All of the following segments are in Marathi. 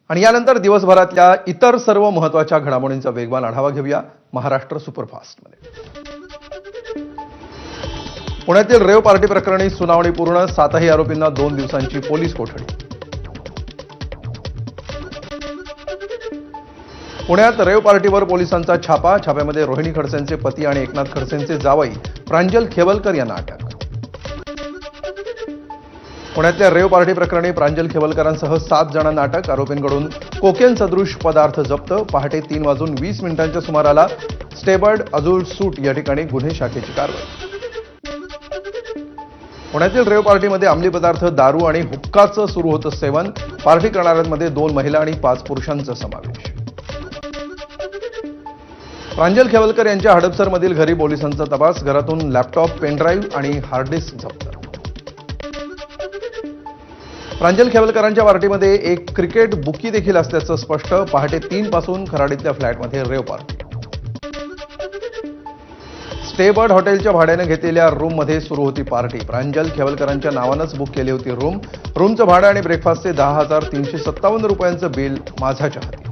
आणि यानंतर दिवसभरातल्या इतर सर्व महत्त्वाच्या घडामोडींचा वेगवान आढावा घेऊया महाराष्ट्र सुपरफास्टमध्ये। पुण्यातील रेव पार्टी प्रकरणी सुनावणी पूर्ण, 7ही आरोपींना 2 दिवसांची पोलीस कोठडी। पुण्यात रेव पार्टीवर पोलिसांचा छापा, छाप्यामध्ये रोहिणी खडसेंचे पती आणि एकनाथ खडसेंचे जावई प्रांजल खेवलकर यांना अटक। पुण्यातल्या रेव पार्टी प्रकरणी प्रांजल खेवलकरांसह 7 जणांना अटक, आरोपींकडून कोकेन सदृश पदार्थ जप्त। पहाटे 3:20 सुमाराला स्टेबर्ड अजूल सूट या ठिकाणी गुन्हे शाखेची कारवाई। पुण्यातील रेव पार्टीमध्ये अंमली पदार्थ, दारू आणि हुक्काचं सुरू होतं सेवन, पार्टी करणाऱ्यांमध्ये 2 महिला आणि 5 पुरुषांचा समावेश। प्रांजल खेवलकर यांच्या हडपसरमधील घरी पोलिसांचा तपास, घरातून लॅपटॉप, पेनड्राईव्ह आणि हार्ड डिस्क जप्त। प्रांजल खेवलकरांच्या पार्टीमध्ये एक क्रिकेट बुकी देखील असल्याचं स्पष्ट, पहाटे 3 पासून खराडीतल्या फ्लॅटमध्ये रेव पार्टी। स्टेबर्ड हॉटेलच्या भाड्याने घेतलेल्या रूममध्ये सुरू होती पार्टी, प्रांजल खेवलकरांच्या नावानंच बुक केली होती रूम। रूमचं भाडं आणि ब्रेकफास्टचे 10,357 रुपयांचं बिल माझ्याच्या हाती।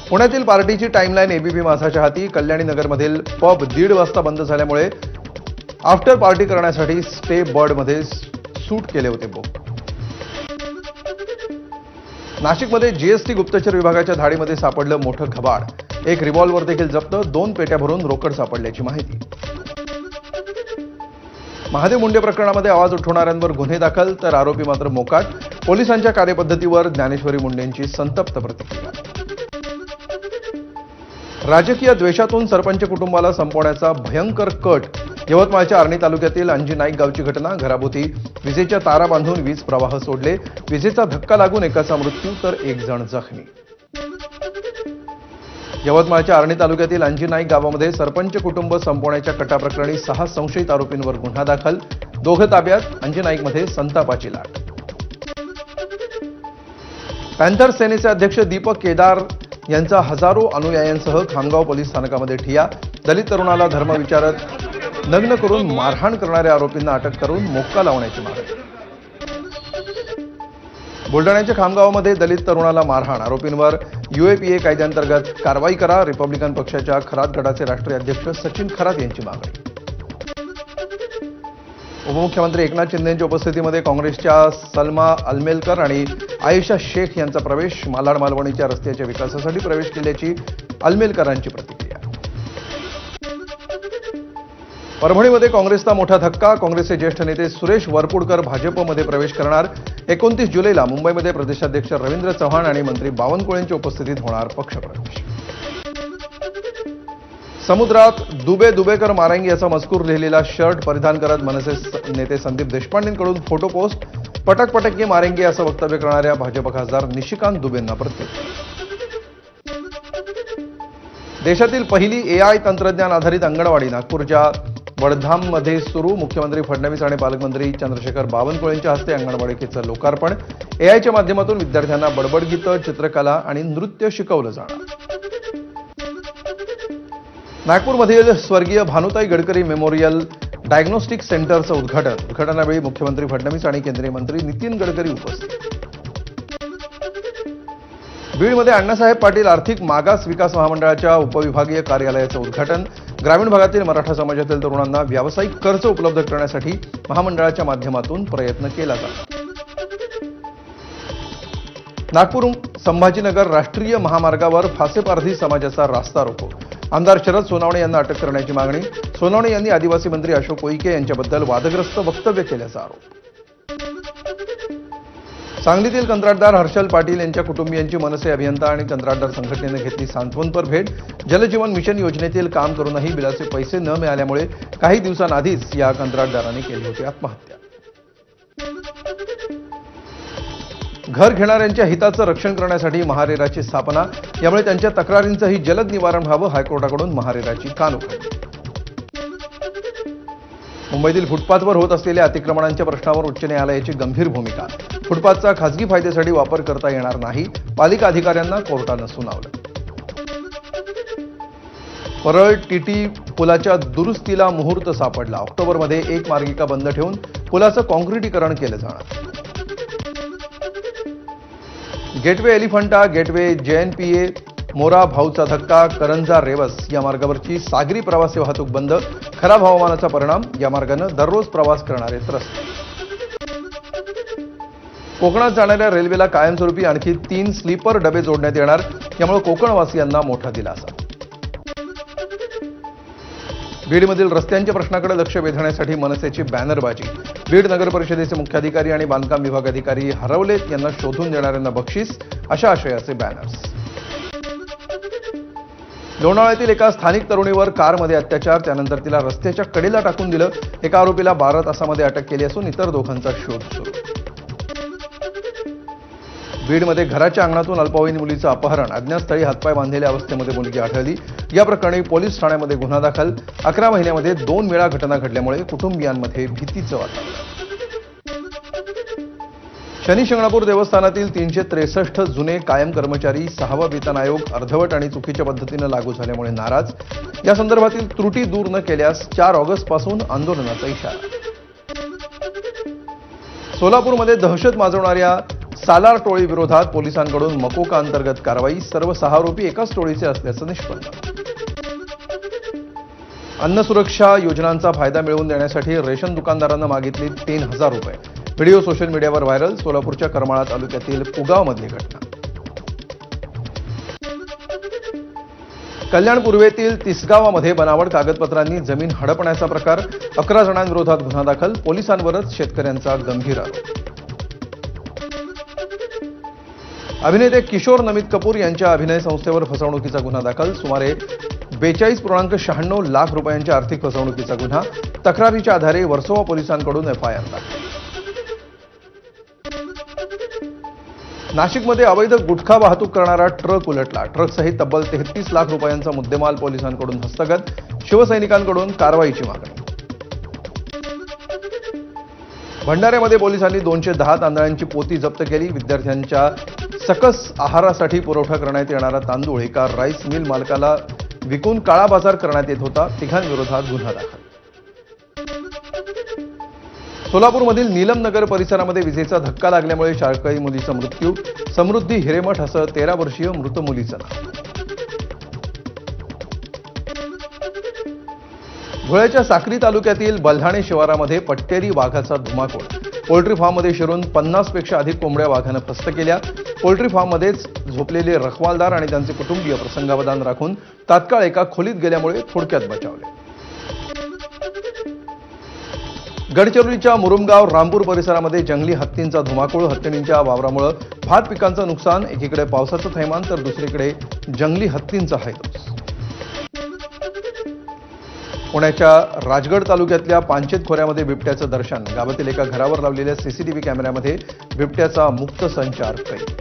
पुण्यातील पार्टीची टाइमलाईन एबीपी माझाच्या हाती, कल्याणी नगरमधील पब 1:30 वाजता बंद झाल्यामुळे आफ्टर पार्टी करण्यासाठी स्टे बर्डमध्ये सूट केले होते बुक। नाशिकमध्ये जीएसटी गुप्तचर विभागाच्या धाडीमध्ये सापडलं मोठं घबाड, एक रिव्हॉल्वर देखील जप्त, 2 पेट्या भरून रोकड सापडल्याची माहिती। महादेव मुंडे प्रकरणामध्ये आवाज उठवणाऱ्यांवर गुन्हे दाखल, तर आरोपी मात्र मोकाट, पोलिसांच्या कार्यपद्धतीवर ज्ञानेश्वरी मुंडेंची संतप्त प्रतिक्रिया। राजकीय द्वेषातून सरपंच कुटुंबाला संपवण्याचा भयंकर कट, यवतमाळच्या आर्णी तालुक्यातील अंजी नाईक गावची घटना, घराभोवती विजेच्या तारा बांधून वीज प्रवाह सोडले, विजेचा धक्का लागून एकाचा मृत्यू तर 1 जण जखमी। यवतमाळच्या आर्णी तालुक्यातील अंजी नाईक गावामध्ये सरपंच कुटुंब संपवण्याच्या कटाप्रकरणी 6 संशयित आरोपींवर गुन्हा दाखल, 2 ताब्यात, अंजी नाईकमध्ये संतापाची लाट। पॅन्थर सेनेचे अध्यक्ष दीपक केदार यांचा हजारो अनुयायांसह खामगाव पोलीस स्थानकामध्ये ठिय्या, दलित तरुणाला धर्म विचारत नग्न करून मारहाण करणाऱ्या आरोपींना अटक करून मोक्का लावण्याची मागणी। बुलढाण्याच्या खामगावमध्ये दलित तरुणाला मारहाण, आरोपींवर यूएपीए कायद्याअंतर्गत कारवाई करा, रिपब्लिकन पक्षाच्या खरात गटाचे राष्ट्रीय अध्यक्ष सचिन खरात यांची मागणी। उपमुख्यमंत्री एकनाथ शिंदेंच्या उपस्थितीमध्ये काँग्रेसच्या सलमा अलमेलकर आणि आयशा शेख यांचा प्रवेश, मालाड मालवणीच्या रस्त्याच्या विकासासाठी प्रवेश केल्याची अलमेलकरांची प्रतिक्रिया। परभणीमध्ये काँग्रेसचा मोठा धक्का, काँग्रेसचे ज्येष्ठ नेते सुरेश वरपुडकर भाजपमध्ये प्रवेश करणार, 29 जुलैला मुंबईमध्ये प्रदेशाध्यक्ष रवींद्र चव्हाण आणि मंत्री बावनकुळेंच्या उपस्थितीत होणार पक्षप्रवेश। समुद्रात दुबे दुबेकर मारेंगे असा मजकूर लिहिलेला शर्ट परिधान करत मनसे नेते संदीप देशपांडेंकडून फोटो पोस्ट, पटक पटक मारेंगे असं वक्तव्य करणाऱ्या भाजप खासदार निशिकांत दुबेंना प्रत्युत्तर। देशातील पहिली एआय तंत्रज्ञान आधारित अंगणवाडी नागपूरच्या वडधाममध्ये सुरू, मुख्यमंत्री फडणवीस आणि पालकमंत्री चंद्रशेखर बावनकुळेंच्या हस्ते अंगणवाडीचं लोकार्पण, एआयच्या माध्यमातून विद्यार्थ्यांना बडबड गीतं, चित्रकला आणि नृत्य शिकवलं जाणार। नागपूरमधील स्वर्गीय भानुताई गडकरी मेमोरियल डायग्नोस्टिक सेंटरचं उद्घाटनावेळी मुख्यमंत्री फडणवीस आणि केंद्रीय मंत्री नितीन गडकरी उपस्थित। बीडमध्ये अण्णासाहेब पाटील आर्थिक मागास विकास महामंडळाच्या उपविभागीय कार्यालयाचं उद्घाटन, ग्रामीण भागातील मराठा समाजातील तरुणांना व्यावसायिक कर्ज उपलब्ध करण्यासाठी महामंडळाच्या माध्यमातून प्रयत्न केला जातो। नागपूर संभाजीनगर राष्ट्रीय महामार्गावर फासेपारधी समाजाचा रास्ता रोको, आमदार शरद सोनावणे यांना अटक करण्याची मागणी, सोनावणे यांनी आदिवासी मंत्री अशोक कोईके यांच्याबद्दल वादग्रस्त वक्तव्य केल्याचा आरोप। सांगलीतील कंत्राटदार हर्षल पाटील यांच्या कुटुंबियांची मनसे अभियंता आणि कंत्राटदार संघटनेने घेतली सांत्वनपर भेट, जलजीवन मिशन योजनेतील काम करूनही बिलाचे पैसे न मिळाल्यामुळे काही दिवसांआधीच या कंत्राटदारांनी केली होती आत्महत्या। घर घेणाऱ्यांच्या हिताचं रक्षण करण्यासाठी महारेराची स्थापना, यामुळे त्यांच्या तक्रारींचंही जलद निवारण व्हावं, हायकोर्टाकडून महारेराची कानउघाडणी। मुंबईतील फुटपाथवर होत असलेल्या अतिक्रमणांच्या प्रश्नावर उच्च न्यायालयाची गंभीर भूमिका, फुटपाथचा खासगी फायद्यासाठी वापर करता येणार नाही, पालिका अधिकाऱ्यांना कोर्टानं सुनावलं। परळ टीटी पुलाच्या दुरुस्तीला मुहूर्त सापडला, ऑक्टोबरमध्ये एक मार्गिका बंद ठेवून पुलाचं काँक्रिटीकरण केलं जाणार. गेटवे एलिफंटा, गेटवे JNPA, मोरा भाऊचा धक्का, करंजा रेवस या मार्गावरची सागरी प्रवासी वाहतूक बंद. खराब हवामानाचा परिणाम. या मार्गाने दररोज प्रवास करणारे त्रस्त. कोकणात जाणाऱ्या रेल्वेला कायमस्वरूपी आणखी 3 स्लीपर डबे जोडण्यात येणार. यामुळे कोकणवासियांना मोठा दिलासा. बीडमधील रस्त्यांच्या प्रश्नाकडे लक्ष वेधण्यासाठी मनसेची बॅनरबाजी. बीड नगर परिषदेचे मुख्याधिकारी आणि बांधकाम विभाग अधिकारी हरवलेत यांना शोधून देणाऱ्यांना बक्षीस, अशा आशयाचे बॅनर्स. लोणावळ्यातील एका स्थानिक तरुणीवर कारमध्ये अत्याचार, त्यानंतर तिला रस्त्याच्या कडेला टाकून दिलं. एका आरोपीला 12 तासामध्ये अटक केली असून इतर दोघांचा शोध सुरू. बीडमध्ये घराच्या अंगणातून अल्पवयीन मुलीचं अपहरण, अज्ञातस्थळी हातपाय बांधलेल्या अवस्थेमध्ये मुलगी आढळली. या प्रकरणी पोलीस ठाण्यामध्ये गुन्हा दाखल. 11 महिन्यामध्ये 2 वेळा घटना घडल्यामुळे कुटुंबियांमध्ये भीतीचं वातावरण. शनी शिंगणापूर देवस्थानातील 363 जुने कायम कर्मचारी 6वा वेतन आयोग अर्धवट आणि चुकीच्या पद्धतीने लागू झाल्यामुळे नाराज. या संदर्भातील त्रुटी दूर न केल्यास 4 ऑगस्टपासून आंदोलनाचा इशारा. सोलापूरमध्ये दहशत माजवणाऱ्या सालार टोळी विरोधात पोलिसांकडून मकोका अंतर्गत कारवाई. सर्व 6 आरोपी एकाच टोळीचे असल्याचं निष्पन्न. अन्न सुरक्षा योजनांचा फायदा मिळवून देण्यासाठी रेशन दुकानदारांना मागितले 3,000 रुपये. व्हिडिओ सोशल मीडियावर व्हायरल. सोलापूरच्या करमाळा तालुक्यातील पुगावमधली घटना. कल्याण पूर्वेतील तिसगावामध्ये बनावट कागदपत्रांनी जमीन हडपण्याचा प्रकार. 11 जणांविरोधात गुन्हा दाखल. पोलिसांवरच शेतकऱ्यांचा गंभीर आरोप. अभिनेते किशोर नमित कपूर यांच्या अभिनय संस्थेवर फसवणुकीचा गुन्हा दाखल. सुमारे 42.96 लाख रुपयांच्या आर्थिक फसवणुकीचा गुन्हा. तक्रारीच्या आधारे वर्सोवा पोलिसांकडून FIR दाखल. नाशिकमध्ये अवैध गुटखा वाहतूक करणारा ट्रक उलटला. ट्रकसहित तब्बल 33 लाख रुपयांचा मुद्देमाल पोलिसांकडून हस्तगत. शिवसैनिकांकडून कारवाईची मागणी. भंडाऱ्यामध्ये पोलिसांनी 210 तांदळांची पोती जप्त केली. विद्यार्थ्यांच्या सकस आहारासाठी पुरवठा करण्यात येणारा तांदूळ एका राईस मिल मालकाला विकून काळा बाजार करण्यात येत होता. 3 विरोधात गुन्हा दाखल. सोलापूरमधील नीलम नगर परिसरामध्ये विजेचा धक्का लागल्यामुळे शाळकरी मुलीचा मृत्यू. समृद्धी हिरेमठ असं 13 वर्षीय मृत मुलीचं नाव. धुळ्याच्या साक्री तालुक्यातील बल्हाणे शिवारामध्ये पट्टेरी वाघाचा धुमाकूळ. पोल्ट्री फार्ममध्ये शिरून 50 पेक्षा अधिक कोंबड्या वाघानं फस्त केल्या. पोल्ट्री फार्ममध्येच झोपलेले रखवालदार आणि त्यांचे कुटुंबीय प्रसंगावधान राखून तात्काळ एका खोलीत गेल्यामुळे थोडक्यात बचावले. गडचिरोलीच्या मुरुमगाव रामपूर परिसरामध्ये जंगली हत्तींचा धुमाकूळ. हत्तींच्या वावरामुळे भात पिकांचं नुकसान. एकीकडे पावसाचं थैमान तर दुसरीकडे जंगली हत्तींचा हैदोस. पुण्याच्या राजगड तालुक्यातल्या पांचेत खोऱ्यामध्ये बिबट्याचं दर्शन. गावातील एका घरावर लावलेल्या CCTV कॅमेऱ्यामध्ये बिबट्याचा मुक्त संचार कैद.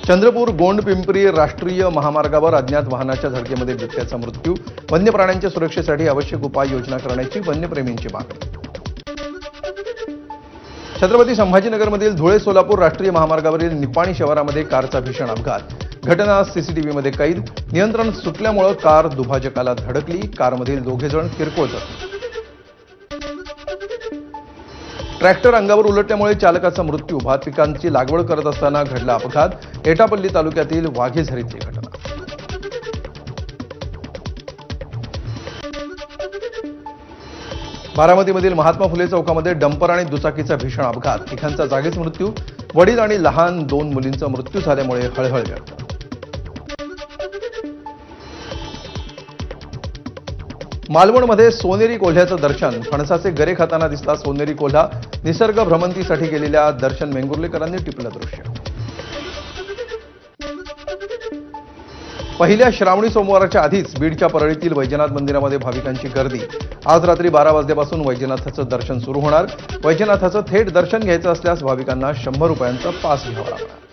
चंद्रपूर गोंड-पिंपरी राष्ट्रीय महामार्गावर अज्ञात वाहनाच्या धडकेमध्ये बिबट्याचा मृत्यू. वन्य प्राण्यांच्या सुरक्षेसाठी आवश्यक उपाययोजना करण्याची वन्यप्रेमींची मागणी. छत्रपती संभाजीनगरमधील धुळे-सोलापूर राष्ट्रीय महामार्गावरील निपाणी शिवारामध्ये कारचा भीषण अपघात. घटना CCTVमध्ये कैद. नियंत्रण सुटल्यामुळे कार दुभाजकाला धडकली. कारमधील 2 जण किरकोळ जखमी. ट्रॅक्टर अंगावर उलटल्यामुळे चालकाचा मृत्यू. भात पिकांची लागवड करत असताना घडला अपघात. एटापल्ली तालुक्यातील वाघेझरीतली घटना. बारामतीमधील महात्मा फुले चौकामध्ये डंपर आणि दुचाकीचा भीषण अपघात. तिघांचा जागीच मृत्यू. वडील आणि लहान 2 मुलींचा मृत्यू झाल्यामुळे हळहळ व्यक्त. मालवणमध्ये सोनेरी कोल्ह्याचं दर्शन. फणसाचे गरे खाताना दिसला सोनेरी कोल्हा. निसर्ग भ्रमंतीसाठी गेलेल्या दर्शन वेंगुर्लेकरांनी टिपलं दृश्य. पहिल्या श्रावणी सोमवाराच्या आधीच बीडच्या परळीतील वैजनाथ मंदिरामध्ये भाविकांची गर्दी. आज रात्री 12 वाजल्यापासून वैजनाथाचं दर्शन सुरू होणार. वैजनाथाचं थेट दर्शन घ्यायचं असल्यास भाविकांना 100 रुपयांचा पास घ्यावा लागणार.